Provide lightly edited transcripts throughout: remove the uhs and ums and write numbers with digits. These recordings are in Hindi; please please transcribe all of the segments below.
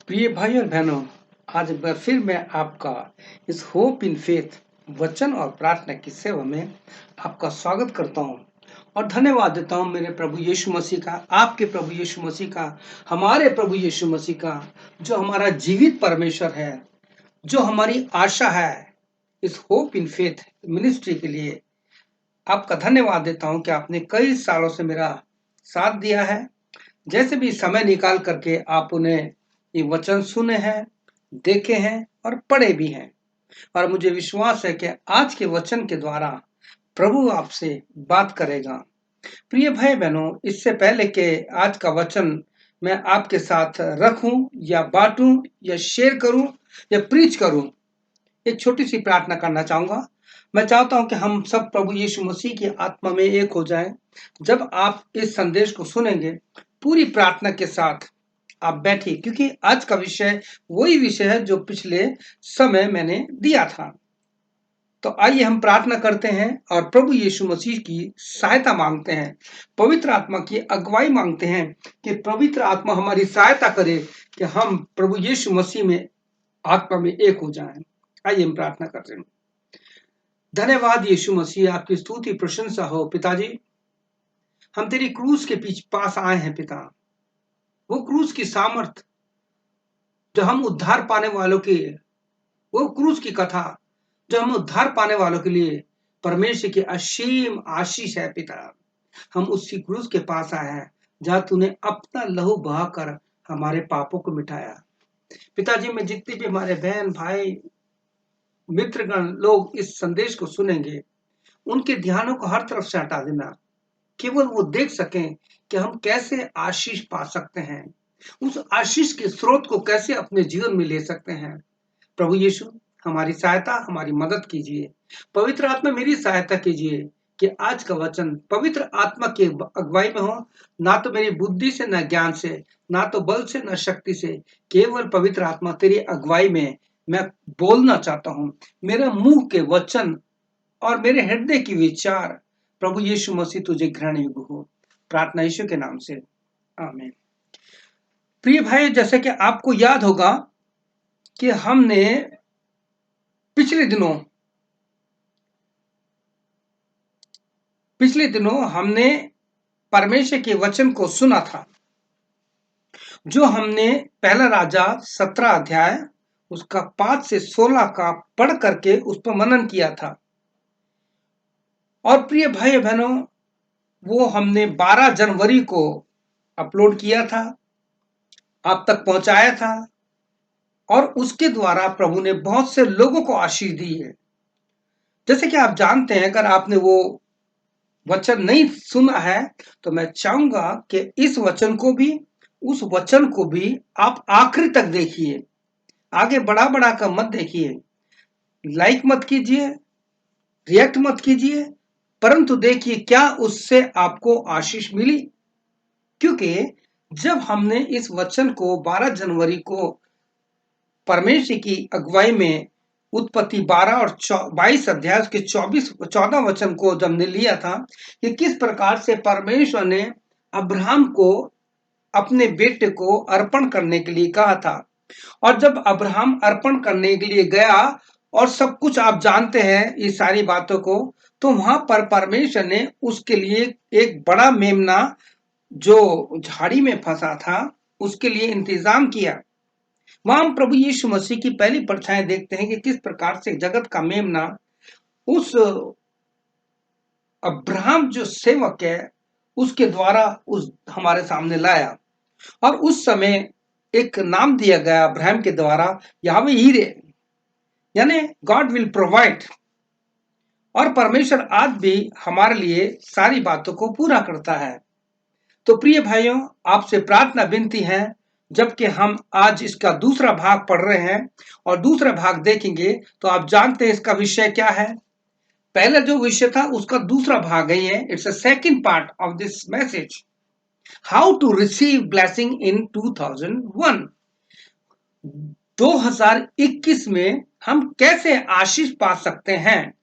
प्रिय भाई और बहनों, आज एक बार फिर मैं आपका इस होप इन फेथ वचन और प्रार्थना की सेवा में आपका स्वागत करता हूं और धन्यवाद देता हूं मेरे प्रभु यीशु मसीह का, आपके प्रभु यीशु मसीह का, हमारे प्रभु यीशु मसीह का, जो हमारा जीवित परमेश्वर है, जो हमारी आशा है। इस होप इन फेथ मिनिस्ट्री के लिए आपका धन्यवाद देता हूं कि आपने कई सालों से मेरा साथ दिया है। जैसे भी समय निकाल करके आप उन्हें ये वचन सुने हैं, देखे हैं और पढ़े भी हैं, और मुझे विश्वास है कि आज के वचन के द्वारा प्रभु आपसे बात करेगा। प्रिय भाई बहनों, इससे पहले कि आज का वचन मैं आपके साथ रखूं या बांटूं या शेयर करूं या प्रीच करूं, एक छोटी सी प्रार्थना करना चाहूंगा। मैं चाहता हूं कि हम सब प्रभु यीशु मसीह की आत्मा में एक हो जाएं। जब आप इस संदेश को सुनेंगे, पूरी प्रार्थना के साथ आप बैठिए, क्योंकि आज का विषय वही विषय है जो पिछले समय मैंने दिया था। तो आइए हम प्रार्थना करते हैं और प्रभु यीशु मसीह की सहायता मांगते हैं, पवित्र आत्मा की अगुवाई मांगते हैं कि पवित्र आत्मा हमारी सहायता करे कि हम प्रभु यीशु मसीह में आत्मा में एक हो जाएं। आइए हम प्रार्थना करते हैं। धन्यवाद यीशु मसीह, आपकी स्तुति प्रशंसा हो। पिताजी, हम तेरी क्रूस के पीछे पास आए हैं पिता। वो क्रूस की सामर्थ जो हम उद्धार पाने वालों के, वो क्रूस की कथा जो हम उद्धार पाने वालों के लिए परमेश्वर की असीम आशीष है पिता। हम उसी क्रूस के पास आए हैं जहां तूने अपना लहू बहाकर हमारे पापों को मिटाया। पिताजी, में जितने भी हमारे बहन भाई मित्रगण लोग इस संदेश को सुनेंगे, उनके ध्यानों को हर तरफ से हटा देना, केवल वो देख सकें कि हम कैसे आशीष पा सकते हैं, उस आशीष के स्रोत को कैसे अपने जीवन में ले सकते हैं। प्रभु यीशु, हमारी सहायता, हमारी मदद कीजिए। पवित्र आत्मा मेरी सहायता कीजिए कि आज का वचन पवित्र आत्मा की अगुवाई में हो, ना तो मेरी बुद्धि से, ना ज्ञान से, ना तो बल से, ना शक्ति से, केवल पवित्र आत्मा तेरी अगुवाई में मैं बोलना चाहता हूँ। मेरे मुंह के वचन और मेरे हृदय की विचार प्रभु यीशु मसीह तुझे ग्रहण योग्य हो। प्रार्थना यीशु के नाम से, आमीन। प्रिय भाई, जैसे कि आपको याद होगा कि हमने पिछले दिनों हमने परमेश्वर के वचन को सुना था, जो हमने पहला राजा 17 अध्याय उसका 5 से 16 का पढ़ करके उस पर मनन किया था। और प्रिय भाई बहनों, वो हमने 12 जनवरी को अपलोड किया था, आप तक पहुंचाया था, और उसके द्वारा प्रभु ने बहुत से लोगों को आशीष दी है। जैसे कि आप जानते हैं, अगर आपने वो वचन नहीं सुना है तो मैं चाहूंगा कि इस वचन को भी, उस वचन को भी आप आखिरी तक देखिए। आगे बढ़ा बढ़ा कर मत देखिए, लाइक मत कीजिए, रिएक्ट मत कीजिए, परंतु देखिए क्या उससे आपको आशीष मिली। क्योंकि जब हमने इस वचन को 12 जनवरी को परमेश्वर की अगुवाई में उत्पत्ति 12 और 22 अध्याय के 14 वचन को जब हमने लिया था कि किस प्रकार से परमेश्वर ने अब्राहम को अपने बेटे को अर्पण करने के लिए कहा था, और जब अब्राहम अर्पण करने के लिए गया और सब कुछ आप जानते हैं ये सारी बातों को, तो वहां पर परमेश्वर ने उसके लिए एक बड़ा मेमना जो झाड़ी में फंसा था उसके लिए इंतजाम किया। वहां हम प्रभु यीशु मसीह की पहली परछाई देखते हैं कि किस प्रकार से जगत का मेमना उस अब्राहम जो सेवक है उसके द्वारा उस हमारे सामने लाया, और उस समय एक नाम दिया गया अब्राहम के द्वारा, यावे हीरे, यानी गॉड विल प्रोवाइड। और परमेश्वर आज भी हमारे लिए सारी बातों को पूरा करता है। तो प्रिय भाइयों, आपसे प्रार्थना विनती है, जबकि हम आज इसका दूसरा भाग पढ़ रहे हैं और दूसरा भाग देखेंगे, तो आप जानते हैं इसका विषय क्या है। पहला जो विषय था उसका दूसरा भाग है, it's a second part of this message, how to receive blessing in 2001। 2021 में हम कैसे आशीष पा सकते हैं।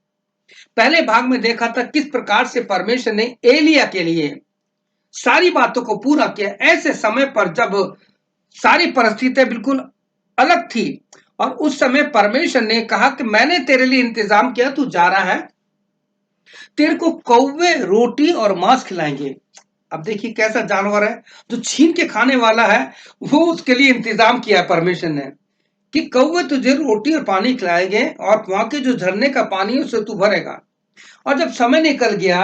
पहले भाग में देखा था किस प्रकार से परमेश्वर ने एलिया के लिए सारी बातों को पूरा किया, ऐसे समय पर जब सारी परिस्थितियां बिल्कुल अलग थी और उस समय परमेश्वर ने कहा कि मैंने तेरे लिए इंतजाम किया, तू जा रहा है, तेरे को कौवे रोटी और मांस खिलाएंगे। अब देखिए कैसा जानवर है जो छीन के खाने वाला है, वो उसके लिए इंतजाम किया है परमेश्वर ने कि कौवे तुझे रोटी और पानी खिलाएंगे और वहां के जो झरने का पानी है उससे तू भरेगा। और जब समय निकल गया,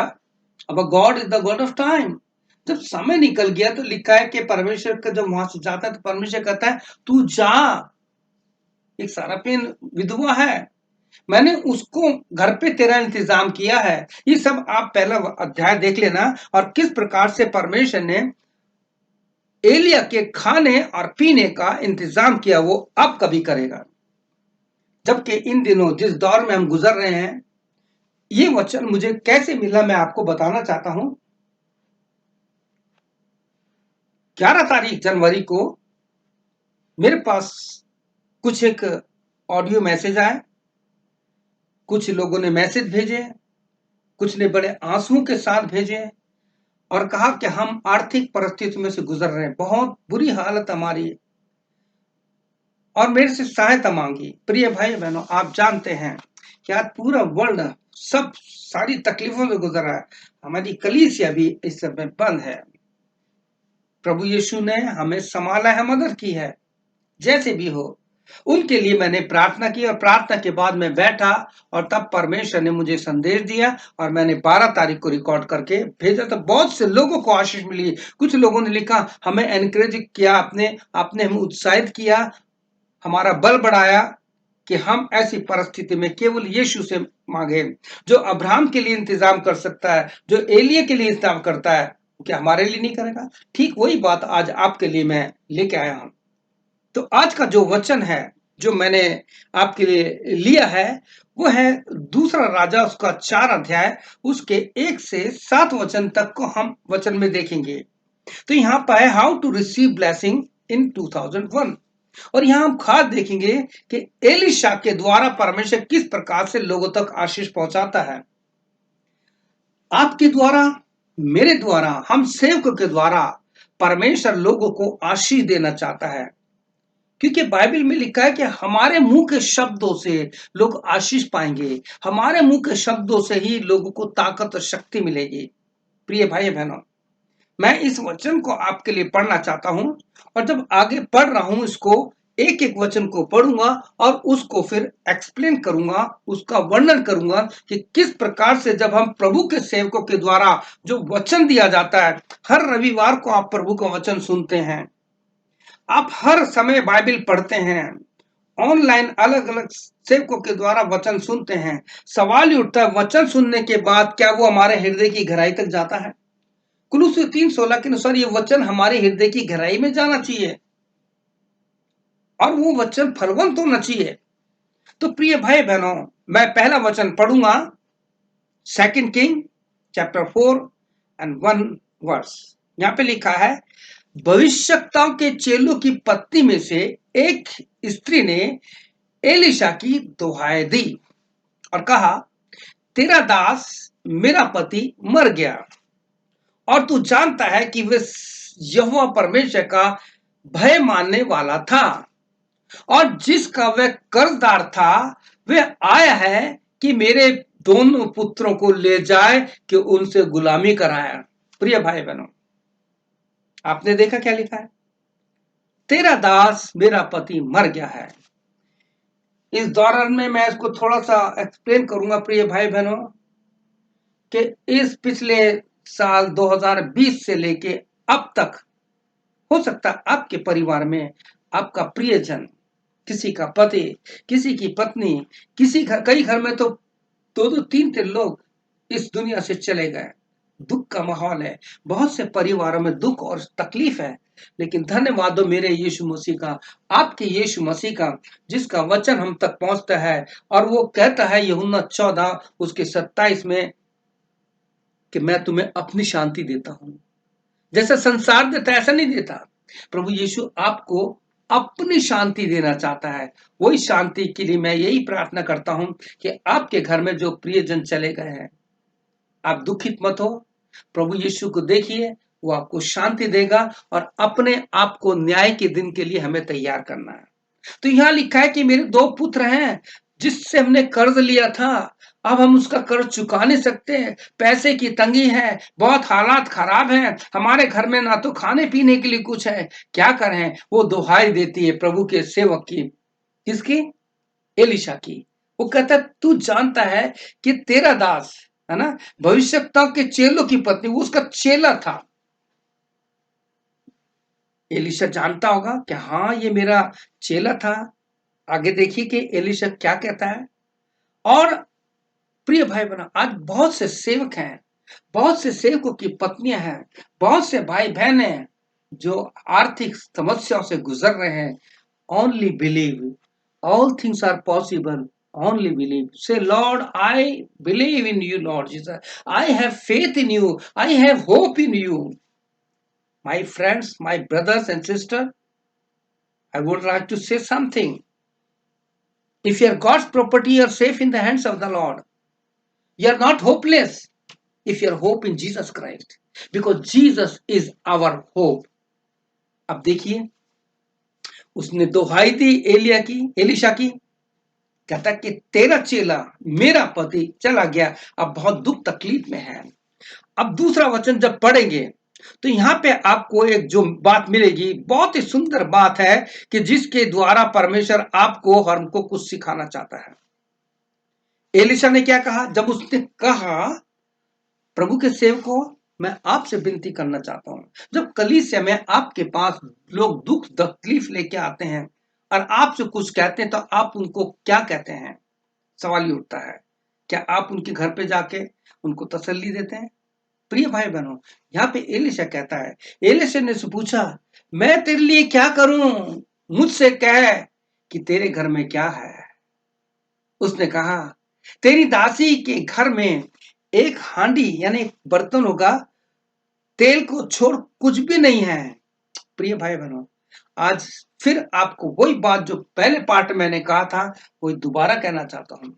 अब God is the God of time, जब समय निकल गया तो लिखा है कि परमेश्वर का जब वहां से जाता है तो परमेश्वर कहता है तू जा, एक सारापीन विधवा है, मैंने उसको घर पे तेरा इंतजाम किया है। ये सब आप पहला अध्याय देख लेना और किस प्रकार से परमेश्वर ने एलिया के खाने और पीने का इंतजाम किया, वो अब कभी करेगा। जबकि इन दिनों जिस दौर में हम गुजर रहे हैं, ये वचन मुझे कैसे मिला मैं आपको बताना चाहता हूं। 11 तारीख जनवरी को मेरे पास कुछ एक ऑडियो मैसेज आए, कुछ लोगों ने मैसेज भेजे, कुछ ने बड़े आंसुओं के साथ भेजे और कहा कि हम आर्थिक परिस्थिति में से गुजर रहे हैं, बहुत बुरी हालत हमारी, और मेरे से सहायता मांगी। प्रिय भाई बहनों, आप जानते हैं कि आज पूरा वर्ल्ड सब सारी तकलीफों से गुजर रहा है, हमारी कलीसिया भी इस समय बंद है। प्रभु यीशु ने हमें संभाला है, मदद की है, जैसे भी हो। उनके लिए मैंने प्रार्थना की और प्रार्थना के बाद मैं बैठा और तब परमेश्वर ने मुझे संदेश दिया और मैंने 12 तारीख को रिकॉर्ड करके भेजा। तो बहुत से लोगों को आशीष मिली। कुछ लोगों ने लिखा, हमें एनकरेज किया, आपने आपने हमें उत्साहित किया, हमारा बल बढ़ाया कि हम ऐसी परिस्थिति में केवल यीशु से मांगे। जो अब्राहम के लिए इंतजाम कर सकता है, जो एलिया के लिए इंतजाम करता है, क्या हमारे लिए नहीं करेगा? ठीक वही बात आज आपके लिए मैं लेके आया हूं। तो आज का जो वचन है जो मैंने आपके लिए लिया है, वो है दूसरा राजा उसका 4 अध्याय उसके 1 से 7 वचन तक को हम वचन में देखेंगे। तो यहाँ पर है how to receive blessing in 2001, और यहाँ हम खास देखेंगे कि एलिशा के द्वारा परमेश्वर किस प्रकार से लोगों तक आशीष पहुंचाता है। आपके द्वारा, मेरे द्वारा, हम सेवकों के द्वारा परमेश्वर लोगों को आशीष देना चाहता है, क्योंकि बाइबल में लिखा है कि हमारे मुंह के शब्दों से लोग आशीष पाएंगे, हमारे मुंह के शब्दों से ही लोगों को ताकत और शक्ति मिलेगी। प्रिय भाई बहनों, मैं इस वचन को आपके लिए पढ़ना चाहता हूं और जब आगे पढ़ रहा हूं इसको, एक एक वचन को पढ़ूंगा और उसको फिर एक्सप्लेन करूंगा, उसका वर्णन करूंगा कि किस प्रकार से जब हम प्रभु के सेवकों के द्वारा जो वचन दिया जाता है, हर रविवार को आप प्रभु का वचन सुनते हैं, आप हर समय बाइबल पढ़ते हैं, ऑनलाइन अलग अलग सेवकों के द्वारा वचन सुनते हैं, सवाल ही उठता है वचन सुनने के बाद क्या वो हमारे हृदय की गहराई तक जाता है? कुलुस्सी 3:16 के अनुसार ये वचन हमारे हृदय की गहराई में जाना चाहिए और वो वचन फलवंत होना चाहिए। तो प्रिय भाई बहनों, मैं पहला वचन पढ़ूंगा, 2 किंग चैप्टर 4 एंड 1 वर्स। यहाँ पे लिखा है, भविष्यवक्ताओं के चेलों की पत्नी में से एक स्त्री ने एलिशा की दुहाई दी और कहा, तेरा दास मेरा पति मर गया और तू जानता है कि वे यहोवा परमेश्वर का भय मानने वाला था और जिसका वह कर्जदार था वह आया है कि मेरे दोनों पुत्रों को ले जाए कि उनसे गुलामी कराया। प्रिय भाई बहनों, आपने देखा क्या लिखा है, तेरा दास मेरा पति मर गया है। इस दौरान में मैं इसको थोड़ा सा एक्सप्लेन करूंगा प्रिय भाई बहनों कि इस पिछले साल 2020 से लेके अब तक हो सकता है आपके परिवार में आपका प्रियजन, किसी का पति, किसी की पत्नी, किसी घर, कई घर में तो 2-2 3-3 लोग इस दुनिया से चले गए। दुख का माहौल है, बहुत से परिवारों में दुख और तकलीफ है, लेकिन धन्यवाद हो मेरे यीशु मसीह का, आपके यीशु मसीह का, जिसका वचन हम तक पहुंचता है और वो कहता है यूहन्ना 14 उसके 27 में कि मैं तुम्हें अपनी शांति देता हूं, जैसा संसार देता है ऐसा नहीं देता। प्रभु यीशु आपको अपनी शांति देना चाहता है। वही शांति के लिए मैं यही प्रार्थना करता हूं कि आपके घर में जो प्रियजन चले गए हैं, आप दुखित मत हो, प्रभु यीशु को देखिए, वो आपको शांति देगा और अपने आप को न्याय के दिन के लिए हमें तैयार करना है। तो यहाँ लिखा है कि मेरे 2 पुत्र हैं जिससे हमने कर्ज लिया था, अब हम उसका कर्ज चुका नहीं सकते, पैसे की तंगी है, बहुत हालात खराब हैं, हमारे घर में ना तो खाने पीने के लिए कुछ है, क्या करें। वो दुहाई देती है प्रभु के सेवक की, किसकी? एलिशा की। वो कहता है तू जानता है कि तेरा दास है ना, भविष्यवक्ताओं के चेलों की पत्नी, वो उसका चेला था। एलिशा जानता होगा कि हाँ ये मेरा चेला था। आगे देखिए कि एलिशा क्या कहता है। और प्रिय भाई बहन, आज बहुत से सेवक हैं, बहुत से सेवकों की पत्नियां हैं, बहुत से भाई बहन हैं जो आर्थिक समस्याओं से गुजर रहे हैं। Only believe, all things are possible, only believe. Say Lord I believe in you Lord Jesus, I have faith in you, I have hope in you. My friends, my brothers and sister, I would like to say something. If you are God's property, you are safe in the hands of the Lord. You are not hopeless if you are hope in Jesus Christ, because Jesus is our hope. अब देखिए, उसने दुहाई दी एलिया की, एलिशा की, कहता कि तेरा चेला मेरा पति चला गया, अब बहुत दुख तकलीफ में है। अब दूसरा वचन जब पढ़ेंगे तो यहाँ पे आपको एक जो बात मिलेगी, बहुत ही सुंदर बात है कि जिसके द्वारा परमेश्वर आपको और हमको कुछ सिखाना चाहता है। एलिशा ने क्या कहा? जब उसने कहा प्रभु के सेवकों, मैं आपसे विनती करना चाहता हूं, जब कलीसिया में आपके पास लोग दुख तकलीफ लेके आते हैं और आपसे कुछ कहते हैं तो आप उनको क्या कहते हैं? सवाल ये उठता है, क्या आप उनके घर पे जाके उनको तसल्ली देते हैं? प्रिय भाई बहनों, यहाँ पे एलिशा कहता है, एलिशा ने से पूछा मैं तेरे लिए क्या करूं, मुझसे कह कि तेरे घर में क्या है। उसने कहा तेरी दासी के घर में एक हांडी यानी एक बर्तन होगा, तेल को छोड़ कुछ भी नहीं है। प्रिय भाई बहनों, आज फिर आपको वही बात जो पहले पार्ट मैंने कहा था वही दोबारा कहना चाहता हूं।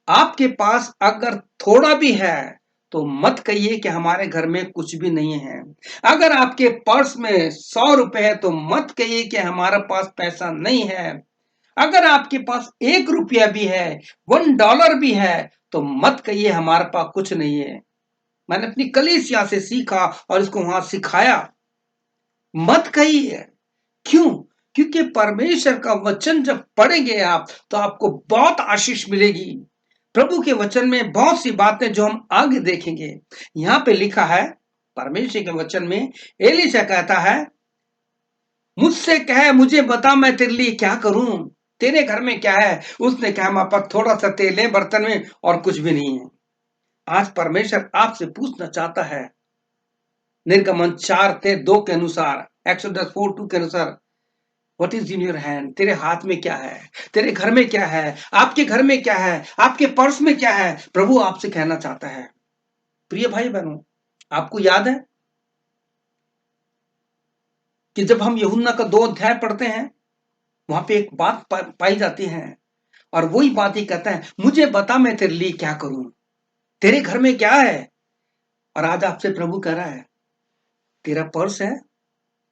आपके पास अगर थोड़ा भी है तो मत कहिए कि हमारे घर में कुछ भी नहीं है। अगर आपके पर्स में 100 रुपए है तो मत कहिए कि हमारे पास पैसा नहीं है। अगर आपके पास 1 रुपया भी है, $1 भी है, तो मत कहिए हमारे पास कुछ नहीं है। मैंने अपनी कलीसिया से सीखा और इसको वहां सिखाया, मत कहिए। क्यों? क्योंकि परमेश्वर का वचन जब पढ़ेंगे आप तो आपको बहुत आशीष मिलेगी। प्रभु के वचन में बहुत सी बातें जो हम आगे देखेंगे। यहाँ पे लिखा है परमेश्वर के वचन में, एलिशा कहता है मुझसे कहे, मुझे बता मैं तेरे लिए क्या करूं, तेरे घर में क्या है। उसने कहा हमारे पास थोड़ा सा तेल है बर्तन में और कुछ भी नहीं है। आज परमेश्वर आपसे पूछना चाहता है, निर्गमन 4:2 के अनुसार, एक्सोडस 4:2 के अनुसार, what is in your hand, तेरे हाथ में क्या है, तेरे घर में क्या है, आपके घर में क्या है, आपके पर्स में क्या है। प्रभु आपसे कहना चाहता है। प्रिय भाई बहनों, आपको याद है कि जब हम यूहन्ना का 2 अध्याय पढ़ते हैं, वहां पे एक बात पाई जाती है और वही बात ही कहता है, मुझे बता मैं तेरे लिए क्या करूं, तेरे घर में क्या है। और आज आपसे प्रभु कह रहा है, तेरा पर्स है,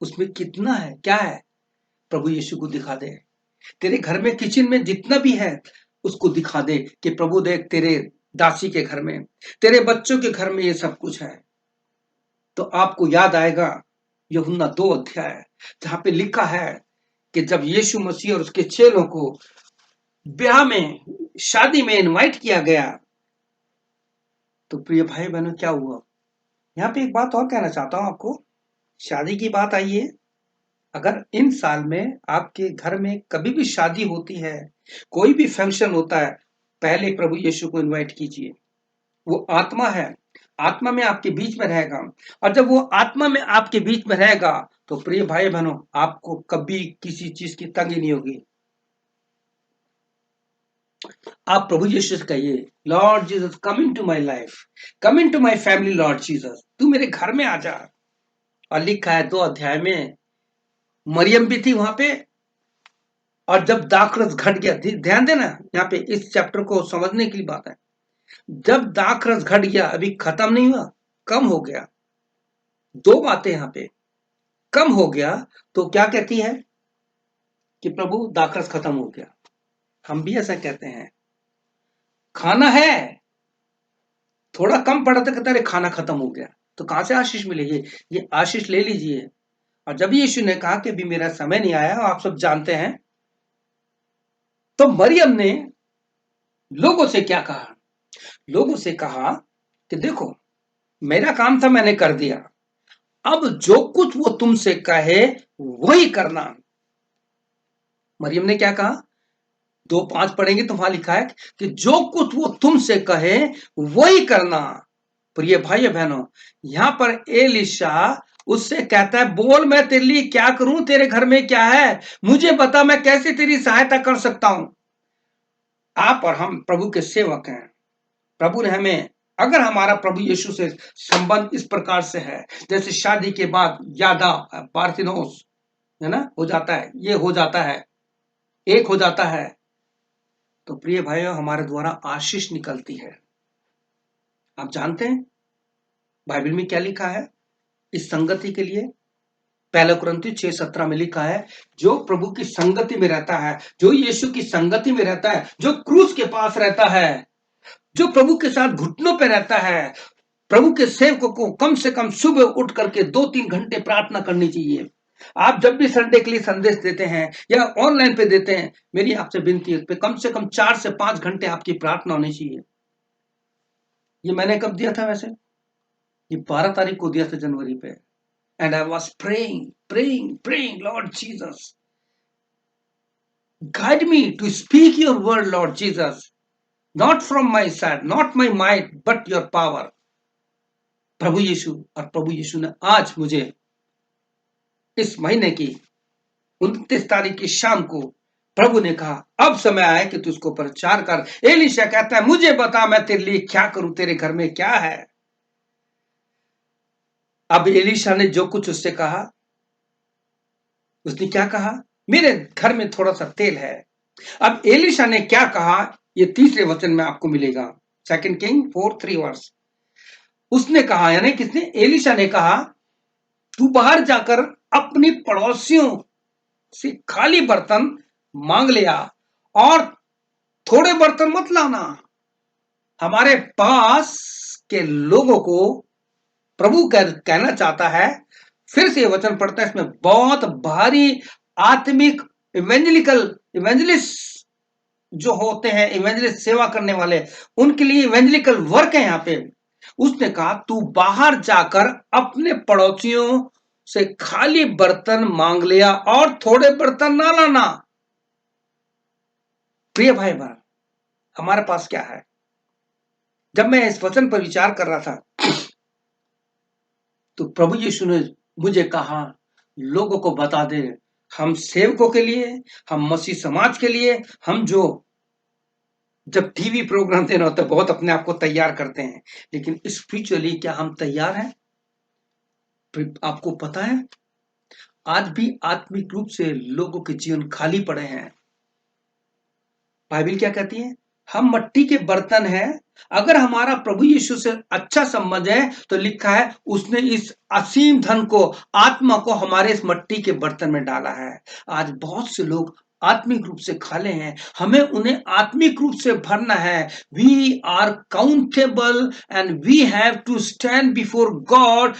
उसमें कितना है, क्या है, प्रभु यीशु को दिखा दे। तेरे घर में किचन में जितना भी है उसको दिखा दे कि प्रभु देख तेरे दासी के घर में, तेरे बच्चों के घर में ये सब कुछ है। तो आपको याद आएगा यूहन्ना 2 अध्याय, जहां पे लिखा है कि जब यीशु मसीह और उसके चेलों को ब्याह में, शादी में इनवाइट किया गया, तो प्रिय भाई बहनों क्या हुआ। यहाँ पे एक बात और कहना चाहता हूं आपको, शादी की बात आई है। अगर इन साल में आपके घर में कभी भी शादी होती है, कोई भी फंक्शन होता है, पहले प्रभु यीशु को इनवाइट कीजिए। वो आत्मा है, आत्मा में आपके बीच में रहेगा। और जब वो आत्मा में आपके बीच में रहेगा तो प्रिय भाई बहनों, आपको कभी किसी चीज की तंगी नहीं होगी। आप प्रभु यीशु से कहिए, Lord Jesus come into my life, come into my family, Lord Jesus तू मेरे घर में आ जा। और लिखा है 2 अध्याय में, मरियम भी थी वहां पे। और जब दाखरस घट गया, ध्यान देना यहाँ पे इस चैप्टर को समझने की बात है, जब दाखरस घट गया, अभी खत्म नहीं हुआ, कम हो गया। 2 बातें यहाँ पे, कम हो गया तो क्या कहती है कि प्रभु दाखरस खत्म हो गया। हम भी ऐसा कहते हैं, खाना है थोड़ा कम पड़ा तो कहते हैं खाना खत्म हो गया। तो कहां से आशीष मिलेगी? ये आशीष ले लीजिए। और जब यीशु ने कहा कि अभी मेरा समय नहीं आया, आप सब जानते हैं, तो मरियम ने लोगों से क्या कहा? लोगों से कहा कि देखो, मेरा काम था, मैंने कर दिया, अब जो कुछ वो तुमसे कहे वही करना। मरियम ने क्या कहा? 2:5 पढ़ेंगे तो वहां लिखा है कि जो कुछ वो तुमसे कहे वही करना। प्रिय भाई बहनों, यहां पर एलीशा उससे कहता है, बोल मैं तेरे लिए क्या करूं, तेरे घर में क्या है, मुझे बता, मैं कैसे तेरी सहायता कर सकता हूं। आप और हम प्रभु के सेवक हैं। प्रभु ने हमें, अगर हमारा प्रभु यीशु से संबंध इस प्रकार से है, जैसे शादी के बाद यादा पार्थिनोस है ना, हो जाता है, ये हो जाता है, एक हो जाता है, तो प्रिय भाइयों, हमारे द्वारा आशीष निकलती है। आप जानते हैं बाइबल में क्या लिखा है इस संगति के लिए? 1 कुरिन्थियों 6:17 में लिखा है, जो प्रभु की संगति में रहता है, जो यीशु की संगति में रहता है, जो क्रूस के पास रहता है, जो प्रभु के साथ घुटनों पे रहता है, प्रभु के सेवकों को कम से कम सुबह उठ करके 2-3 घंटे प्रार्थना करनी चाहिए। आप जब भी संडे के लिए संदेश देते हैं या ऑनलाइन पे देते हैं, मेरी आपसे विनती है, कम से कम 4 से 5 घंटे आपकी प्रार्थना होनी चाहिए। ये मैंने कब दिया था? वैसे ये 12 तारीख को दिया था, जनवरी पे। And I was praying, Lord Jesus, guide me to speak your word, Lord Jesus, not from my side, not my might, but your power. प्रभु यीशु, और प्रभु यीशु ने आज मुझे इस महीने की 29 तारीख की शाम को प्रभु ने कहा, अब समय आया कि तू उसको प्रचार कर। एलीशा कहता है, मुझे बता, मैं तेरे लिए क्या करूं, तेरे घर में क्या है? अब एलीशा ने जो कुछ उससे कहा, उसने क्या कहा? मेरे घर में थोड़ा सा तेल है। अब एलीशा ने क्या कहा, ये तीसरे वचन में आपको मिलेगा, 2 किंग 4:3 वर्ष। उसने कहा, यानी किसने? एलीशा ने कहा, तू बाहर जाकर अपनी पड़ोसियों से खाली बर्तन मांग लिया और थोड़े बर्तन मत लाना। हमारे पास के लोगों को प्रभु कहना चाहता है, फिर से वचन पढ़ता है, इसमें बहुत भारी आत्मिक इवेंजलिस्ट जो होते हैं, इवेंजलिस्ट सेवा करने वाले, उनके लिए इवेंजलिकल वर्क है यहां पे। उसने कहा, तू बाहर जाकर अपने पड़ोसियों से खाली बर्तन मांग लिया और थोड़े बर्तन ना लाना। प्रिय भाई बहन, हमारे पास क्या है? जब मैं इस वचन पर विचार कर रहा था, तो प्रभु यीशु ने मुझे कहा, लोगों को बता दे, हम सेवकों के लिए, हम मसीह समाज के लिए, हम जो जब टीवी प्रोग्राम देना होता है बहुत अपने आप को तैयार करते हैं, लेकिन स्पिरिचुअली क्या हम तैयार हैं? आपको पता है, आज भी आत्मिक रूप से लोगों के जीवन खाली पड़े हैं। बाइबल क्या कहती है? हम मिट्टी के बर्तन हैं। अगर हमारा प्रभु यीशु से अच्छा संबंध है, तो लिखा है उसने इस असीम धन को, आत्मा को हमारे इस मिट्टी के बर्तन में डाला है। आज बहुत से लोग आत्मिक रूप से खाले हैं, हमें उन्हें आत्मिक रूप से भरना है। We are countable and we have to stand before God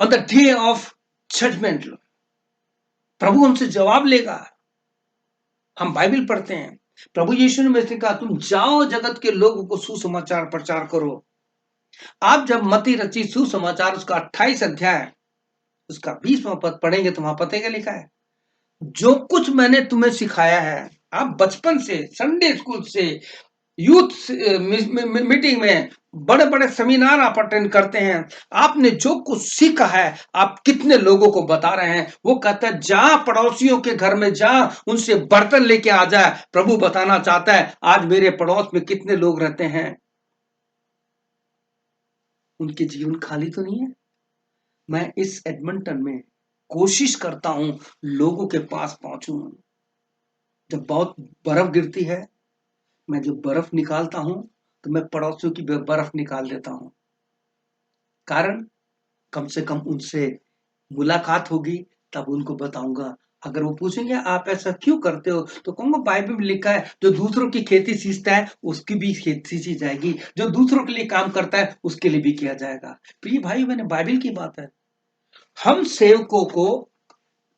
on the day of judgement. प्रभु हमसे जवाब लेगा। हम बाइबल पढ़ते हैं, प्रभु यीशु ने कहा, तुम जाओ जगत के लोगों को सुसमाचार प्रचार करो। आप जब मत्ती रचित सुसमाचार उसका 28 अध्याय उसका 20वां पद पढ़ेंगे तो वहां पते क्या लिखा है? जो कुछ मैंने तुम्हें सिखाया है, आप बचपन से, संडे स्कूल से, यूथ मीटिंग में, बड़े बड़े सेमिनार आप अटेंड करते हैं, आपने जो कुछ सीखा है आप कितने लोगों को बता रहे हैं? वो कहता है, जा पड़ोसियों के घर में जा, उनसे बर्तन लेके आ जाए। प्रभु बताना चाहता है, आज मेरे पड़ोस में कितने लोग रहते हैं, उनके जीवन खाली तो नहीं है। मैं इस एडमंटन में कोशिश करता हूं लोगों के पास पहुंचूं। जब बहुत बर्फ गिरती है, मैं जो बर्फ निकालता हूं, तो मैं पड़ोसियों की बर्फ निकाल देता हूं। कारण, कम से कम उनसे मुलाकात होगी, तब उनको बताऊंगा अगर वो पूछेंगे आप ऐसा क्यों करते हो, तो कहूंगा बाइबल में लिखा है जो दूसरों की खेती सींचता है उसकी भी खेती सींची जाएगी, जो दूसरों के लिए काम करता है उसके लिए भी किया जाएगा। प्रिय भाई मैंने बाइबल की बात है। हम सेवकों को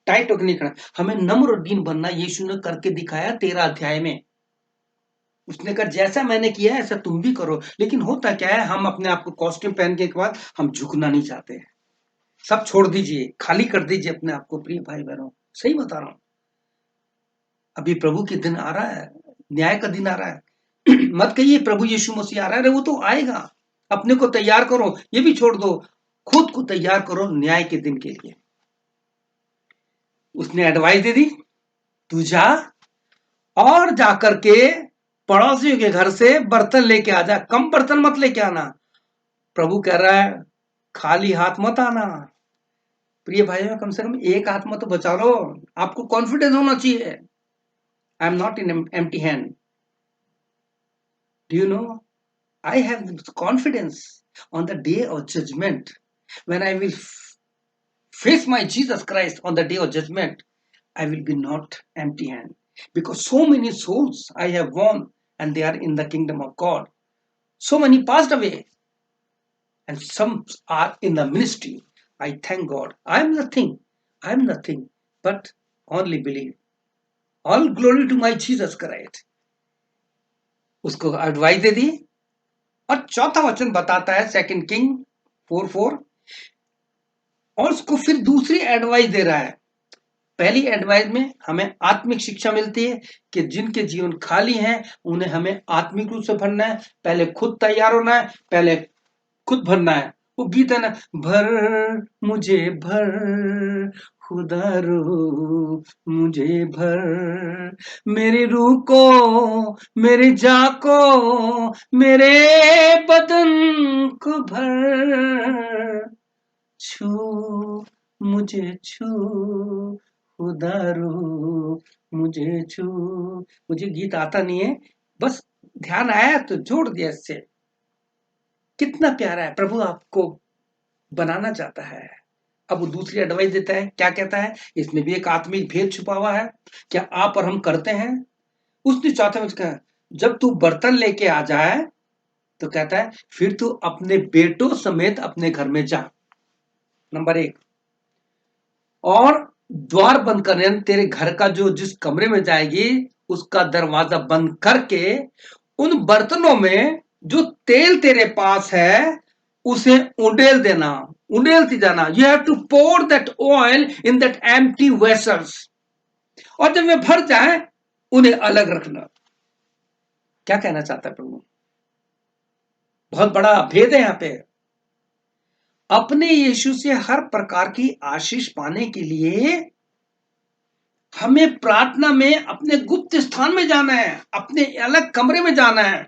टाइट होकर नहीं करना, हमें नम्र और दीन बनना यीशु ने करके दिखाया 13 अध्याय में। उसने कहा जैसा मैंने किया ऐसा तुम भी करो। लेकिन होता क्या है, हम अपने आप को कॉस्ट्यूम पहन के बाद हम झुकना नहीं चाहते। सब छोड़ दीजिए, खाली कर दीजिए अपने आप को। प्रिय भाई बहनों, सही बता रहा हूं। अभी प्रभु के दिन आ रहा है, न्याय का दिन आ रहा है। मत कहिए प्रभु यीशु मसीह आ रहा है, वो तो आएगा। अपने को तैयार करो, ये भी छोड़ दो, खुद को तैयार करो न्याय के दिन के लिए। उसने एडवाइस दे दी, तू जा और जाकर के पड़ोसियों के घर से बर्तन लेके आ जा, कम बर्तन मत लेके आना। प्रभु कह रहा है खाली हाथ मत आना। प्रिय भाइयों, कम से कम एक हाथ में तो बचा लो। आपको कॉन्फिडेंस होना चाहिए, I am not in empty hand. Do you know, I have confidence on the day of judgment. When I will face my Jesus Christ on the day of judgment, I will be not empty hand. Because so many souls I have won and they are in the kingdom of God. So many passed away and some are in the ministry. I thank God. I am nothing, but only believe. All glory to my Jesus Christ. उसको एडवाइस दे दी। और चौथा वचन बताता है 2 किंग 4:4, और उसको फिर दूसरी एडवाइस दे रहा है। पहली एडवाइस में हमें आत्मिक शिक्षा मिलती है कि जिनके जीवन खाली हैं उन्हें हमें आत्मिक रूप से भरना है। पहले खुद तैयार होना है, पहले खुद भरना है। वो गीत है ना, भर मुझे भर खुदा रू मुझे भर, मेरी रूह को मेरी जा को मेरे बदन को भर, छू मुझे छू खुदा रू मुझे छू। मुझे गीत आता नहीं है, बस ध्यान आया तो जोड़ दिया इससे। कितना प्यारा है, प्रभु आपको बनाना चाहता है। अब वो दूसरी एडवाइस देता है, क्या कहता है, इसमें भी एक आत्मिक भेद छुपा हुआ है, क्या आप और हम करते हैं। उसने चौथे में कहा जब तू बर्तन लेके आ जाए तो कहता है फिर तू अपने बेटों समेत अपने घर में जा, नंबर 1। और द्वार बंद करने, तेरे घर का जो जिस कमरे में जाएगी उसका दरवाजा बंद करके उन बर्तनों में जो तेल तेरे पास है उसे उंडेल देना, उंडेलती जाना। You have to pour that oil in that empty vessels, और जब वे भर जाए उन्हें अलग रखना। क्या कहना चाहता है प्रभु? बहुत बड़ा भेद है यहां पे। अपने यीशु से हर प्रकार की आशीष पाने के लिए हमें प्रार्थना में अपने गुप्त स्थान में जाना है, अपने अलग कमरे में जाना है।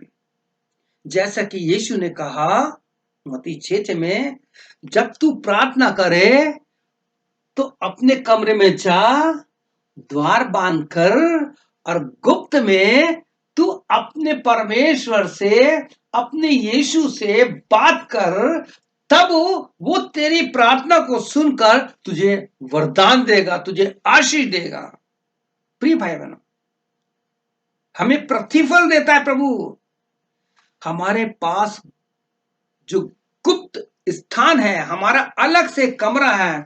जैसा कि यीशु ने कहा मत्ती 6 में, जब तू प्रार्थना करे तो अपने कमरे में जा, द्वार बांध कर और गुप्त में तू अपने परमेश्वर से, अपने यीशु से बात कर, तब वो तेरी प्रार्थना को सुनकर तुझे वरदान देगा, तुझे आशीष देगा। प्रिय भाई बहनों, हमें प्रतिफल देता है प्रभु। हमारे पास जो गुप्त स्थान है, हमारा अलग से कमरा है,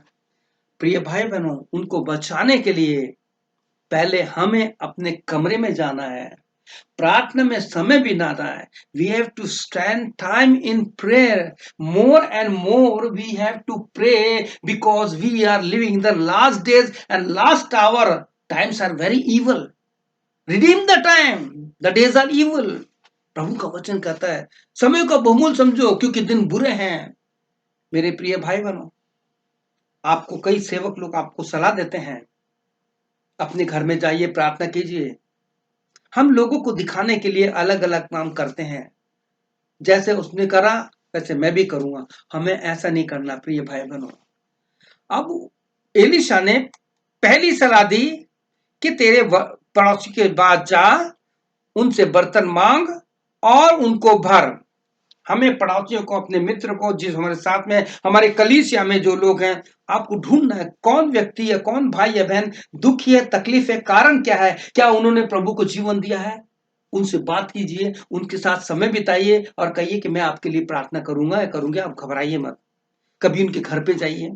प्रिय भाई बहनों, उनको बचाने के लिए पहले हमें अपने कमरे में जाना है, प्रार्थना में समय बिताना है। We have to stand time in prayer, more and more we have to pray, because we are living in the last days and last hour. Times are very evil, redeem the time, the days are evil. प्रभु का वचन कहता है समय का बहुमूल्य समझो क्योंकि दिन बुरे हैं। मेरे प्रिय भाई बहनों, आपको कई सेवक लोग आपको सलाह देते हैं अपने घर में जाइए प्रार्थना कीजिए। हम लोगों को दिखाने के लिए अलग अलग काम करते हैं, जैसे उसने करा वैसे मैं भी करूंगा। हमें ऐसा नहीं करना प्रिय भाई बहनों। अब एलिशा ने पहली सलाह दी कि तेरे पड़ोसी के बाद जा, उनसे बर्तन मांग और उनको भर। हमें पड़ोसियों को, अपने मित्र को, जिस हमारे साथ में, हमारे कलीसिया में जो लोग हैं, आपको ढूंढना है कौन व्यक्ति है, कौन भाई या बहन दुखी है, तकलीफ है, कारण क्या है, क्या उन्होंने प्रभु को जीवन दिया है। उनसे बात कीजिए, उनके साथ समय बिताइए और कहिए कि मैं आपके लिए प्रार्थना करूंगा या करूंगी, आप घबराइए मत। कभी उनके घर पे जाइए।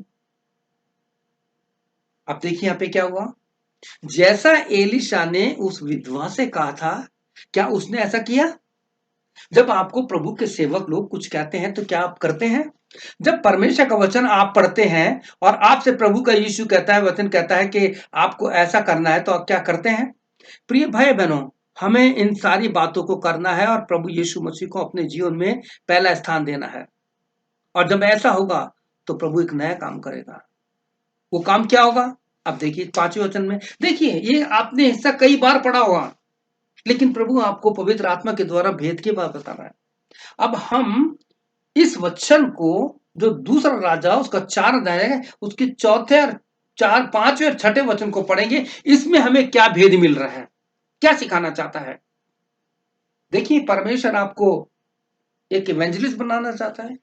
अब देखिए यहाँ पे क्या हुआ, जैसा एलिशा ने उस विधवा से कहा था, क्या उसने ऐसा किया। जब आपको प्रभु के सेवक लोग कुछ कहते हैं तो क्या आप करते हैं। जब परमेश्वर का वचन आप पढ़ते हैं और आपसे प्रभु का यीशु कहता है, वचन कहता है कि आपको ऐसा करना है, तो आप क्या करते हैं। प्रिय भाई बहनों, हमें इन सारी बातों को करना है और प्रभु यीशु मसीह को अपने जीवन में पहला स्थान देना है। और जब ऐसा होगा तो प्रभु एक नया काम करेगा। वो काम क्या होगा। अब देखिए 5वें वचन में, देखिए ये आपने हिस्सा कई बार पढ़ा होगा, लेकिन प्रभु आपको पवित्र आत्मा के द्वारा भेद की बात बता रहा है। अब हम इस वचन को, जो दूसरा राजा उसका 4 अध्याय है, उसके चौथे और 5वें और 6ठे वचन को पढ़ेंगे। इसमें हमें क्या भेद मिल रहा है, क्या सिखाना चाहता है। देखिए परमेश्वर आपको एक इवेंजलिस्ट बनाना चाहता है,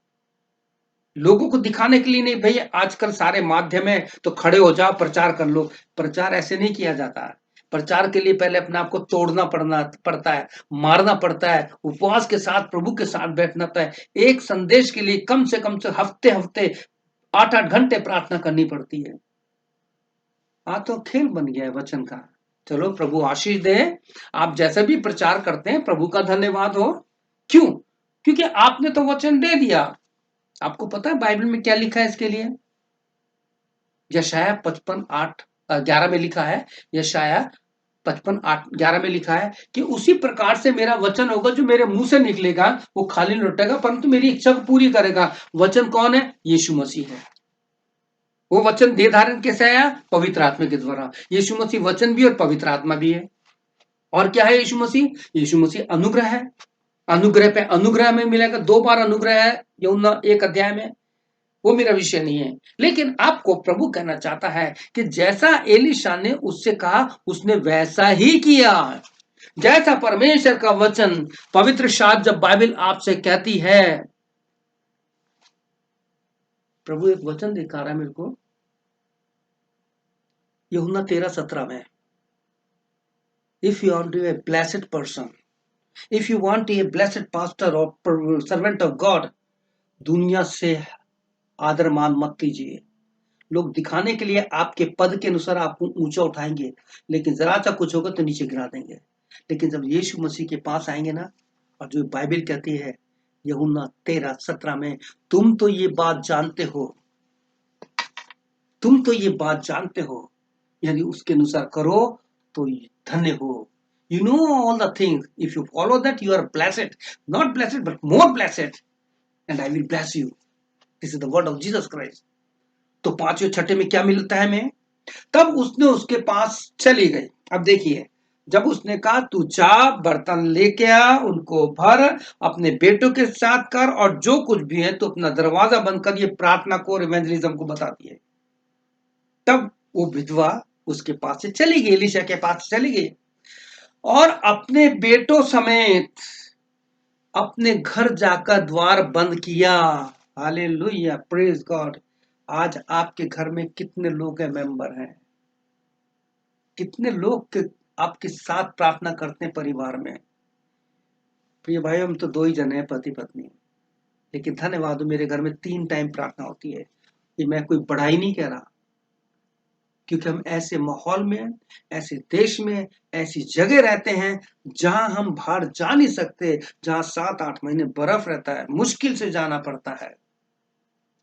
लोगों को दिखाने के लिए नहीं। भैया आजकल सारे माध्यम है, तो खड़े हो जाओ प्रचार कर लो। प्रचार ऐसे नहीं किया जाता है। प्रचार के लिए पहले अपने आप को तोड़ना पड़ता है, मारना पड़ता है, उपवास के साथ प्रभु के साथ बैठना पड़ता है। एक संदेश के लिए कम से हफ्ते हफ्ते 8-8 घंटे प्रार्थना करनी पड़ती है। तो खेल बन गया है वचन का। चलो प्रभु आशीष दे। आप जैसे भी प्रचार करते हैं प्रभु का धन्यवाद हो। क्यों, क्योंकि आपने तो वचन दे दिया। आपको पता है बाइबल में क्या लिखा है इसके लिए। यशाया 55:8-11 में लिखा है। यशाया 55:8-11 में लिखा है कि उसी प्रकार से मेरा वचन होगा, जो मेरे मुंह से निकलेगा वो खाली नहीं लौटेगा, परंतु मेरी इच्छा को पूरी करेगा। वचन कौन है, यीशु मसीह है। वो वचन देह धारण कैसे आया, पवित्र आत्मा के द्वारा। यीशु मसीह वचन भी और पवित्र आत्मा भी है। और क्या है यीशु मसीह, यीशु मसीह अनुग्रह है। अनुग्रह पे अनुग्रह में मिलेगा। 2 बार अनुग्रह है यूहन्ना 1 अध्याय में। वो मेरा विषय नहीं है, लेकिन आपको प्रभु कहना चाहता है कि जैसा एलिशा ने उससे कहा, उसने वैसा ही किया। जैसा परमेश्वर का वचन, पवित्र शास्त्र जब बाइबल आपसे कहती है, प्रभु एक वचन दिखा रहा है मेरे को यूहन्ना 13:17 में। If you want to be a blessed person, if you want to be a blessed pastor और सर्वेंट ऑफ गॉड, दुनिया से आदर मान मत कीजिए। लोग दिखाने के लिए आपके पद के अनुसार आपको ऊंचा उठाएंगे, लेकिन जरा सा कुछ होगा तो नीचे गिरा देंगे। लेकिन जब यीशु मसीह के पास आएंगे ना, और जो बाइबल कहती है यूहन्ना 13:17 में, तुम तो ये बात जानते हो, तुम तो ये बात जानते हो, यानी उसके अनुसार करो तो धन्य हो। You know all the things, if you follow that you are blessed, not blessed but more blessed, and I will bless you. This is the word of Jesus Christ. तो 5वें 6ठे में क्या मिलता है हमें। तब उसने उसके पास चली गई। अब देखिए, जब उसने कहा तू जा, बर्तन लेके आ, उनको भर, अपने बेटों के साथ कर, और जो कुछ भी है तो अपना दरवाजा बंद कर। ये प्रार्थना को और इवेंजलिज्म को बताती है। तब वो विधवा उसके पास से चली गई, एलीशा के पास से चली गई, और अपने बेटों समेत अपने घर जाकर द्वार बंद किया। Hallelujah, praise God. आज आपके घर में कितने लोग हैं, मेंबर हैं, कितने लोग के आपके साथ प्रार्थना करते हैं परिवार में। प्रिय भाई, हम तो 2 ही जन हैं, पति पत्नी, लेकिन धन्यवाद मेरे घर में 3 टाइम प्रार्थना होती है। ये मैं कोई बड़ाई नहीं कह रहा, क्योंकि हम ऐसे माहौल में, ऐसे देश में, ऐसी जगह रहते हैं जहां हम बाहर जा नहीं सकते, जहां 7-8 महीने बर्फ रहता है, मुश्किल से जाना पड़ता है।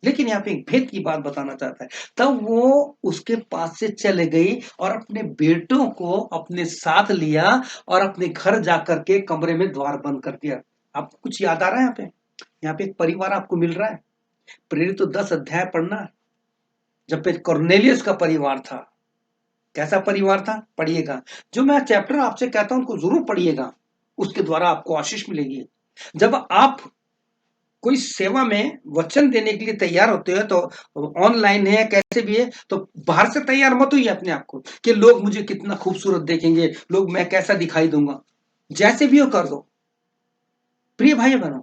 लेकिन यहाँ पे एक भेद की बात बताना चाहता है। तब वो उसके पास से चले गई और अपने बेटों को अपने साथ लिया और अपने घर जाकर के कमरे में द्वार बंद कर दिया। आपको कुछ याद आ रहा है यहाँ पे। यहाँ पे एक परिवार आपको मिल रहा है। प्रेरित तो 10 अध्याय पढ़ना, जब पे कॉर्नेलियस का परिवार था। कैसा परिवार था, पढ़िएगा। जो मैं चैप्टर आपसे कहता हूं उनको जरूर पढ़िएगा, उसके द्वारा आपको आशीष मिलेगी। जब आप कोई सेवा में वचन देने के लिए तैयार होते हो, तो ऑनलाइन है कैसे भी है, तो बाहर से तैयार मत होइए अपने आप को कि लोग मुझे कितना खूबसूरत देखेंगे, लोग मैं कैसा दिखाई दूंगा। जैसे भी हो कर दो। प्रिय भाई बहनों,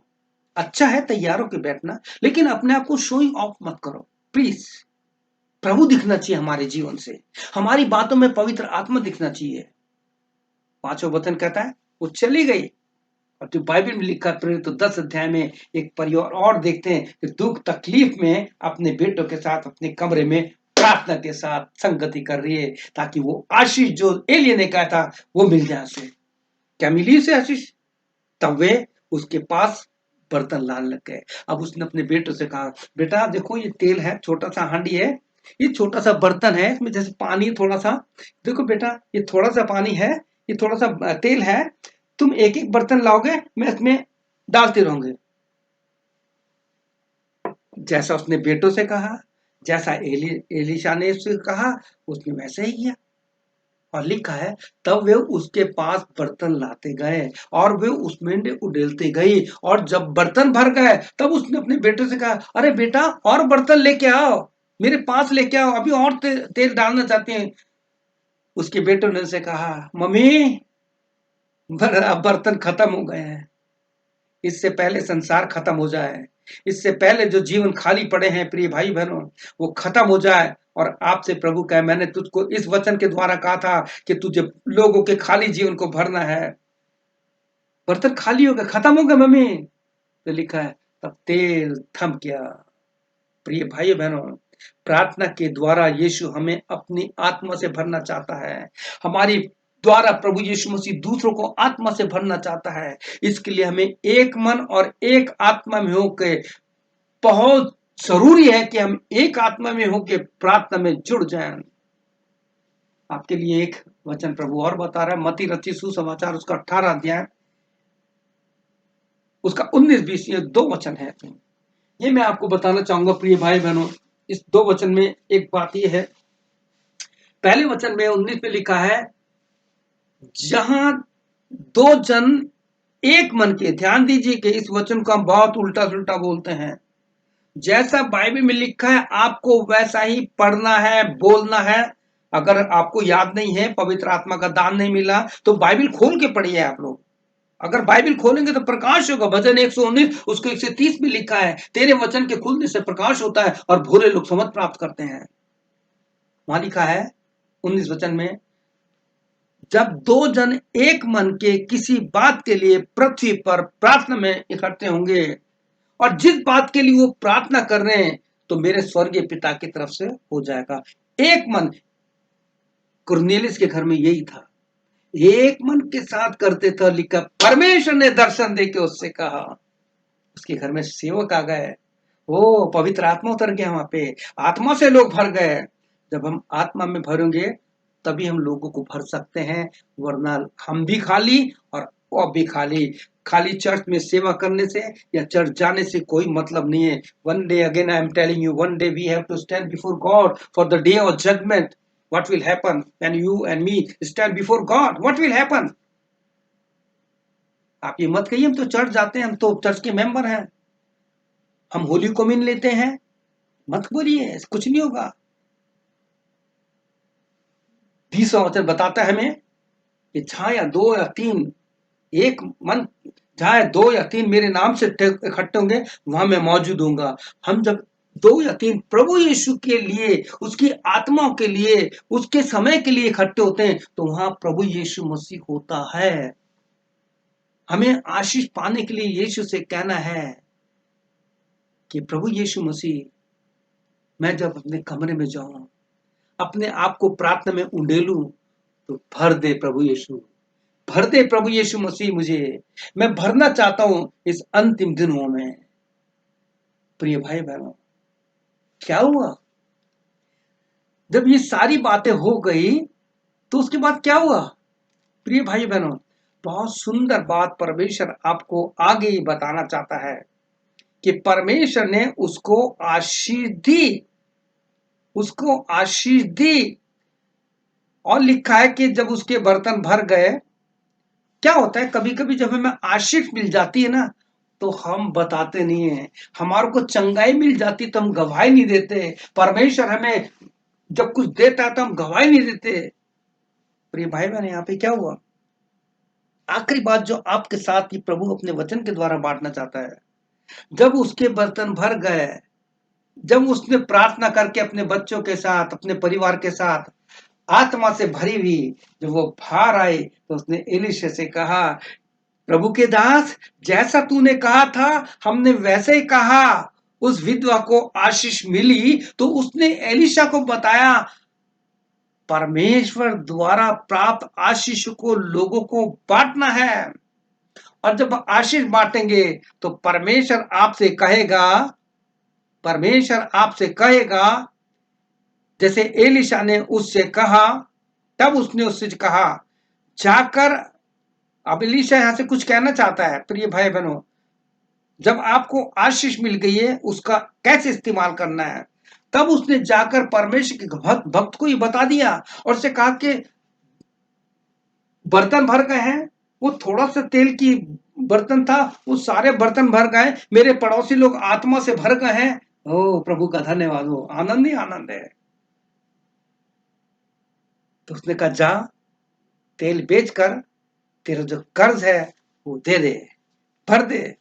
अच्छा है तैयार होकर बैठना, लेकिन अपने आप को शोइंग ऑफ मत करो प्लीज। प्रभु दिखना चाहिए हमारे जीवन से, हमारी बातों में पवित्र आत्मा दिखना चाहिए। पांचवा वचन कहता है वो चली गई। और जो बाइबल में लिखा प्रेरित तो 10 अध्याय में एक परिवार और देखते हैं कि दुख तकलीफ में अपने बेटों के साथ अपने कमरे में प्रार्थना के साथ संगति कर रही है, ताकि वो आशीष जो एलियन ने कहा था वो मिल जाए उसे। क्या मिली उसे आशीष? तब वे उसके पास बर्तन लाने लग गए। अब उसने अपने बेटों से कहा, बेटा देखो ये तेल है, छोटा सा हांडी है, ये छोटा सा बर्तन है, इसमें जैसे पानी थोड़ा सा, देखो बेटा ये थोड़ा सा पानी है, ये थोड़ा सा तेल है, तुम एक एक बर्तन लाओगे, मैं इसमें डालते रहूंगे। जैसा उसने बेटों से कहा, जैसा एलिशा ने उससे कहा, उसने वैसे ही किया। और लिखा है तब वे उसके पास बर्तन लाते गए और वे उसमें उडेलते गई, और जब बर्तन भर गए तब उसने अपने बेटे से कहा, अरे बेटा और बर्तन लेके आओ, मेरे पास लेके आओ, अभी और तेल डालना चाहते हैं। उसके बेटों ने उसे कहा, मम्मी बर्तन खत्म हो गए हैं, इससे पहले संसार खत्म हो जाए, इससे पहले जो जीवन खाली पड़े हैं प्रिय भाई बहनों वो खत्म हो जाए। और आपसे प्रभु कहे, मैंने तुझको इस वचन के द्वारा कहा था कि तुझे लोगों के खाली जीवन को भरना है। बर्तन खाली हो गए, खत्म हो गए मम्मी, तो लिखा है तब तेल थम गया। प्रिय भाई बहनों, प्रार्थना के द्वारा यीशु हमें अपनी आत्मा से भरना चाहता है। हमारी द्वारा प्रभु यीशु मसीह दूसरों को आत्मा से भरना चाहता है। इसके लिए हमें एक मन और एक आत्मा में होकर, बहुत जरूरी है कि हम एक आत्मा में होकर प्रार्थना में जुड़ जाएं। आपके लिए एक वचन प्रभु और बता रहा है, मत्ती रचित सुसमाचार उसका 18 अध्याय उसका 19-20 ये 2 वचन है। ये मैं आपको बताना चाहूंगा प्रिय भाई बहनों, इस 2 वचन में एक बात ये है। पहले वचन में 19 में लिखा है, जहां 2 जन एक मन के, ध्यान दीजिए कि इस वचन को हम बहुत उल्टा सुल्टा बोलते हैं। जैसा बाइबल में लिखा है आपको वैसा ही पढ़ना है, बोलना है। अगर आपको याद नहीं है, पवित्र आत्मा का दान नहीं मिला, तो बाइबल खोल के पढ़िए आप लोग। अगर बाइबल खोलेंगे तो प्रकाश होगा। भजन 119 उसको 130 में लिखा है, तेरे वचन के खुलने से प्रकाश होता है और भूरे लोग समझ प्राप्त करते हैं। वहां लिखा है 19 वचन में, जब 2 जन एक मन के किसी बात के लिए पृथ्वी पर प्रार्थना में इकट्ठे होंगे, और जिस बात के लिए वो प्रार्थना कर रहे हैं तो मेरे स्वर्गीय पिता की तरफ से हो जाएगा। एक मन कुरनेलियस के घर में यही था, एक मन के साथ करते थे। लिखा, परमेश्वर ने दर्शन देके उससे कहा, उसके घर में सेवक आ गए, वो पवित्र आत्मा उतर गया वहां पे, आत्मा से लोग भर गए। जब हम आत्मा में भरेंगे तभी हम लोगों को भर सकते हैं, वरना हम भी खाली और वो भी खाली। खाली चर्च में सेवा करने से या चर्च जाने से कोई मतलब नहीं है। One day again I am telling you, one day we have to stand before God for the day of judgement. What will happen when you and me stand before God? What will happen? आप ये मत कहिए हम तो चर्च जाते हैं, हम तो चर्च के मेंबर हैं, हम होली कम्युन लेते हैं, मत बोलिए, कुछ नहीं होगा। 20वां वचन बताता है हमें कि जहां या 2 या 3 एक मन, जहां 2 या 3 मेरे नाम से इकट्ठे होंगे वहां मैं मौजूद हूंगा। हम जब 2 या 3 प्रभु यीशु के लिए, उसकी आत्माओं के लिए, उसके समय के लिए इकट्ठे होते हैं तो वहां प्रभु यीशु मसीह होता है। हमें आशीष पाने के लिए यीशु से कहना है कि प्रभु यीशु मसीह, मैं जब अपने कमरे में जाऊं, अपने आप को प्रार्थना में उंडेलूं, तो भर दे प्रभु यीशु, भर दे प्रभु यीशु मसीह मुझे। मैं भरना चाहता हूं इस अंतिम दिनों में। प्रिय भाई बहनों, क्या हुआ जब ये सारी बातें हो गई तो उसके बाद क्या हुआ? प्रिय भाई बहनों, बहुत सुंदर बात परमेश्वर आपको आगे ही बताना चाहता है कि परमेश्वर ने उसको आशीष दी, उसको आशीष दी। और लिखा है कि जब उसके बर्तन भर गए, क्या होता है कभी कभी जब हमें आशीष मिल जाती है ना तो हम बताते नहीं है, हमारे को चंगाई मिल जाती तो हम गवाही नहीं देते, परमेश्वर हमें जब कुछ देता है तो हम गवाही नहीं देते। प्रिय भाई बहन, यहाँ पे क्या हुआ? आखिरी बात जो आपके साथ ही प्रभु अपने वचन के द्वारा बांटना चाहता है, जब उसके बर्तन भर गए, जब उसने प्रार्थना करके अपने बच्चों के साथ, अपने परिवार के साथ आत्मा से भरी हुई जब वो बाहर आई, तो उसने एलीशा से कहा, प्रभु के दास, जैसा तूने कहा था हमने वैसे ही कहा। उस विधवा को आशीष मिली तो उसने एलीशा को बताया, परमेश्वर द्वारा प्राप्त आशीष को लोगों को बांटना है, और जब आशीष बांटेंगे तो परमेश्वर आपसे कहेगा जैसे एलीशा ने उससे कहा। तब उसने उससे कहा, जाकर, अब एलीशा यहां से कुछ कहना चाहता है, प्रिय भाई बहनों, जब आपको आशीष मिल गई है उसका कैसे इस्तेमाल करना है। तब उसने जाकर परमेश्वर के भक्त को ही बता दिया और उससे कहा कि बर्तन भर गए हैं, वो थोड़ा सा तेल की बर्तन था, वो सारे बर्तन भर गए, मेरे पड़ोसी लोग आत्मा से भर गए हैं। ओ प्रभु का धन्यवाद हो, आनंद ही आनंद है। तो उसने कहा, जा तेल बेचकर तेरा जो कर्ज है वो दे दे, भर दे,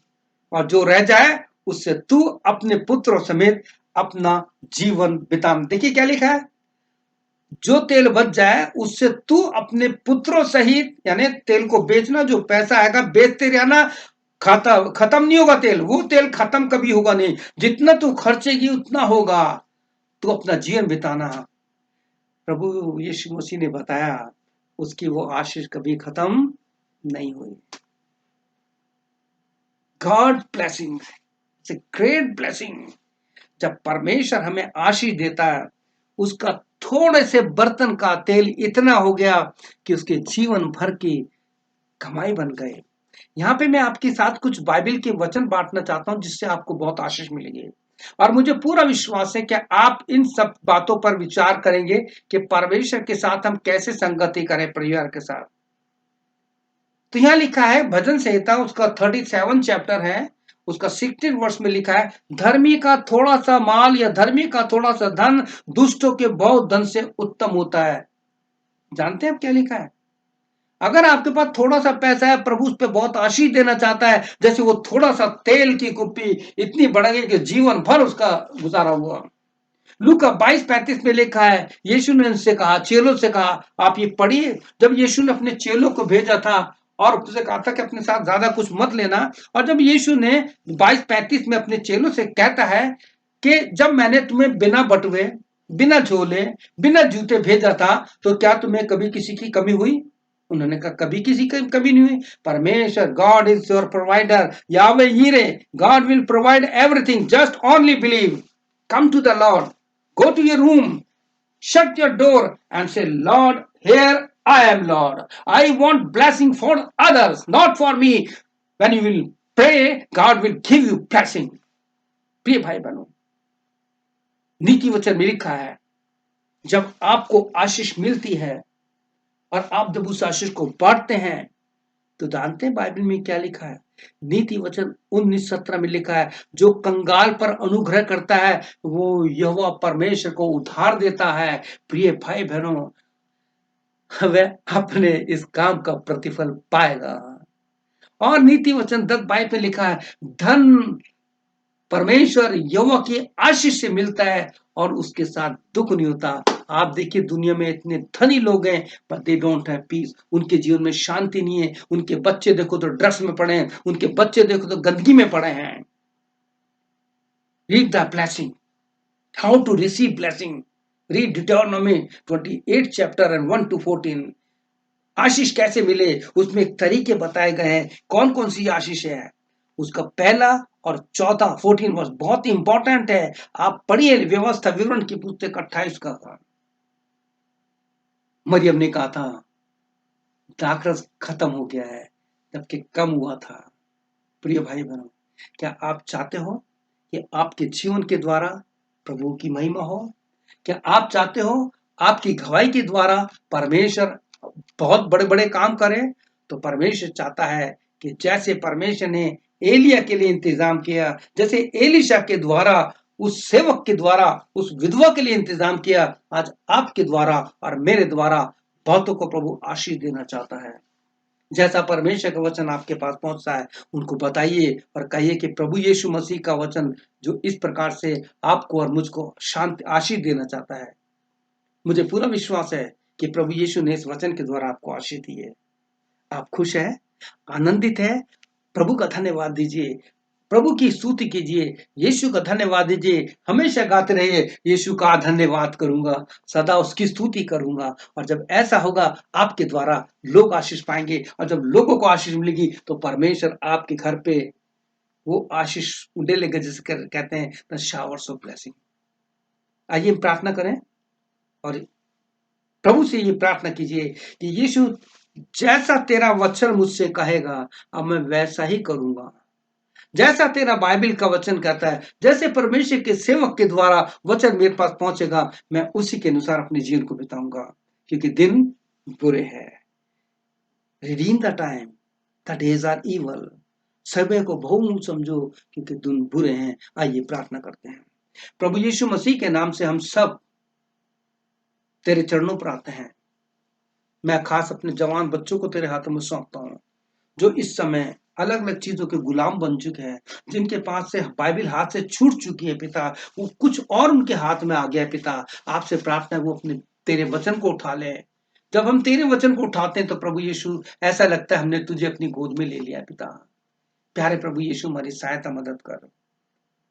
और जो रह जाए उससे तू अपने पुत्रों समेत अपना जीवन बिता। देखिए क्या लिखा है, जो तेल बच जाए उससे तू अपने पुत्रों सहित, यानी तेल को बेचना, जो पैसा आएगा बेचते रहना, खत्म नहीं होगा तेल, वो तेल खत्म कभी होगा नहीं, जितना तू खर्चेगी उतना होगा, तू अपना जीवन बिताना। प्रभु यीशु मसीह ने बताया, उसकी वो आशीष कभी खत्म नहीं हुई। God blessing, it's a great blessing. जब परमेश्वर हमें आशीष देता है, उसका थोड़े से बर्तन का तेल इतना हो गया कि उसके जीवन भर की कमाई बन गए। यहाँ पे मैं आपके साथ कुछ बाइबल के वचन बांटना चाहता हूं जिससे आपको बहुत आशीष मिलेगी, और मुझे पूरा विश्वास है कि आप इन सब बातों पर विचार करेंगे कि परमेश्वर के साथ हम कैसे संगति करें परिवार के साथ। तो यहाँ लिखा है भजन संहिता, उसका 37 चैप्टर है, उसका 16 वर्ष में लिखा है, धर्मी का थोड़ा सा माल या धर्मी का थोड़ा सा धन दुष्टों के बहुत धन से उत्तम होता है। जानते हैं आप क्या लिखा है? अगर आपके पास थोड़ा सा पैसा है, प्रभु उस पर बहुत आशीष देना चाहता है, जैसे वो थोड़ा सा तेल की कुप्पी इतनी बढ़ गई कि जीवन भर उसका गुजारा हुआ। लूका 22:35 में लिखा है, यीशु ने उनसे कहा, चेलों से कहा, आप ये पढ़िए, जब यीशु ने अपने चेलों को भेजा था और उससे कहा था कि अपने साथ ज्यादा कुछ मत लेना, और जब यीशु ने 22:35 में अपने चेलों से कहता है कि जब मैंने तुम्हें बिना बटुए, बिना झोले, बिना जूते भेजा था, तो क्या तुम्हें कभी किसी की कमी हुई? उन्होंने कहा, कभी किसी की कमी नहीं हुई। परमेश्वर, God is your provider, Yahweh Yireh, God will provide everything, just only believe. Come to the Lord, go to your room, shut your door and say, Lord, here I am, Lord. I want blessing for others, not for me. When you will pray, God will give you blessing. प्रिय भाई बहनों, नीति वचन में लिखा है, जब आपको आशीष मिलती है और आप जब उस आशीष को बांटते हैं, तो जानते हैं बाइबल में क्या लिखा है? नीति वचन 19:17 में लिखा है, जो कंगाल पर अनुग्रह करता है वो यहोवा परमेश्वर को उधार देता है। प्रिय भाई बहनों, वह अपने इस काम का प्रतिफल पाएगा। और नीति वचन 10:22 में लिखा है, धन परमेश्वर यहोवा की आशीष से मिलता है और उसके साथ दुख नहीं होता। आप देखिए, दुनिया में इतने धनी लोग हैं पर दे डोंट हैव पीस, उनके जीवन में शांति नहीं है। उनके बच्चे देखो तो ड्रग्स में पड़े हैं, उनके बच्चे देखो तो गंदगी में पड़े हैं। Read the blessing, how to receive blessing, read Deuteronomy 28 chapter and 1 to 14। आशीष कैसे मिले, उसमें एक तरीके बताए गए हैं, कौन कौन सी आशीष है। उसका पहला और चौथा 14 वर्ष बहुत इंपॉर्टेंट है, आप पढ़िए व्यवस्था विवरण की पुस्तक 28 का। मरियम ने कहा था, दाखरस खत्म हो गया है, जबकि कम हुआ था। प्रिय भाई बहनों, क्या आप चाहते हो कि आपके जीवन के द्वारा प्रभु की महिमा हो? क्या आप चाहते हो आपकी गवाही के द्वारा परमेश्वर बहुत बड़े बड़े काम करे? तो परमेश्वर चाहता है कि जैसे परमेश्वर ने एलिया के लिए इंतजाम किया, जैसे एलिशा के द्वारा, उस सेवक के द्वारा, उस विधवा के लिए इंतजाम किया, आज आपके द्वारा और मेरे द्वारा बहुतों को प्रभु आशीष देना चाहता है। जैसा परमेश्वर का वचन आपके पास पहुंचता है उनको बताइए और कहिए कि प्रभु यीशु मसीह का वचन जो इस प्रकार से आपको और मुझको शांति आशीष देना चाहता है। मुझे पूरा विश्वास है कि प्रभु यीशु ने इस वचन के द्वारा आपको आशीष दी है। आप खुश हैं, आनंदित है, प्रभु का धन्यवाद दीजिए, प्रभु की स्तुति कीजिए, यीशु का धन्यवाद दीजिए, हमेशा गाते रहिए, यीशु का धन्यवाद करूंगा, सदा उसकी स्तुति करूंगा। और जब ऐसा होगा आपके द्वारा लोग आशीष पाएंगे, और जब लोगों को आशीष मिलेगी तो परमेश्वर आपके घर पे वो आशीष उड़ेलेगा, जिसे कहते हैं द शावर्स ऑफ ब्लेसिंग। आइए हम प्रार्थना करें और प्रभु से ये प्रार्थना कीजिए कि यीशु, जैसा तेरा वचन मुझसे कहेगा अब मैं वैसा ही करूंगा। जैसा तेरा बाइबल का वचन कहता है, जैसे परमेश्वर के सेवक के द्वारा वचन मेरे पास पहुंचेगा, मैं उसी के अनुसार अपने जीवन को बिताऊंगा, क्योंकि दिन बुरे हैं। Redeem the time, the days are evil. समय को बहुमूल्य समझो, क्योंकि दिन बुरे हैं। आइए प्रार्थना करते हैं। प्रभु यीशु मसीह के नाम से हम सब तेरे चरणों पर आते हैं। मैं खास अपने जवान बच्चों को तेरे हाथों में सौंपता हूँ, जो इस समय अलग अलग चीजों के गुलाम बन चुके हैं, जिनके पास से बाइबल हाथ से छूट चुकी है पिता, वो कुछ और उनके हाथ में आ गया है पिता। आपसे प्रार्थना है वो अपने तेरे वचन को उठा ले। जब हम तेरे वचन को उठाते हैं तो प्रभु यीशु ऐसा लगता है हमने तुझे अपनी गोद में ले लिया है पिता। प्यारे प्रभु यीशु, हमारी सहायता मदद कर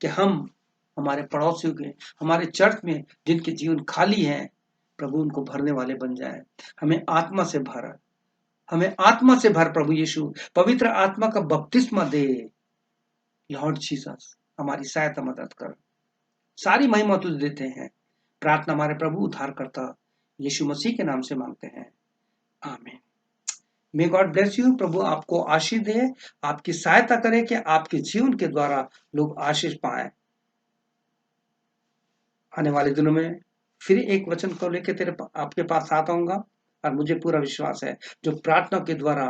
कि हम हमारे पड़ोसियों के, हमारे चर्च में जिनके जीवन खाली है, प्रभु उनको भरने वाले बन जाए। हमें आत्मा से भर, हमें आत्मा से भर प्रभु यीशु, पवित्र आत्मा का बपतिस्मा दे। लॉर्ड जीसस, हमारी सहायता मदद कर। सारी महिमा तुझे देते हैं। प्रार्थना हमारे प्रभु उद्धारकर्ता यीशु मसीह के नाम से मांगते हैं, आमीन। May God bless you. प्रभु आपको आशीष दे, आपकी सहायता करे कि आपके जीवन के द्वारा लोग आशीष पाए। आने वाले दिनों में फिर एक वचन को लेकर आपके पास आता हूँगा, और मुझे पूरा विश्वास है जो प्रार्थना के द्वारा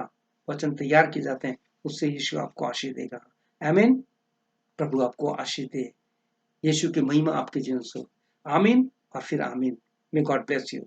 वचन तैयार किए जाते हैं उससे यीशु आपको आशीष देगा। आमीन। प्रभु आपको आशीष दे, यीशु की महिमा आपके जीवन से। आमीन और फिर आमीन। May God bless you.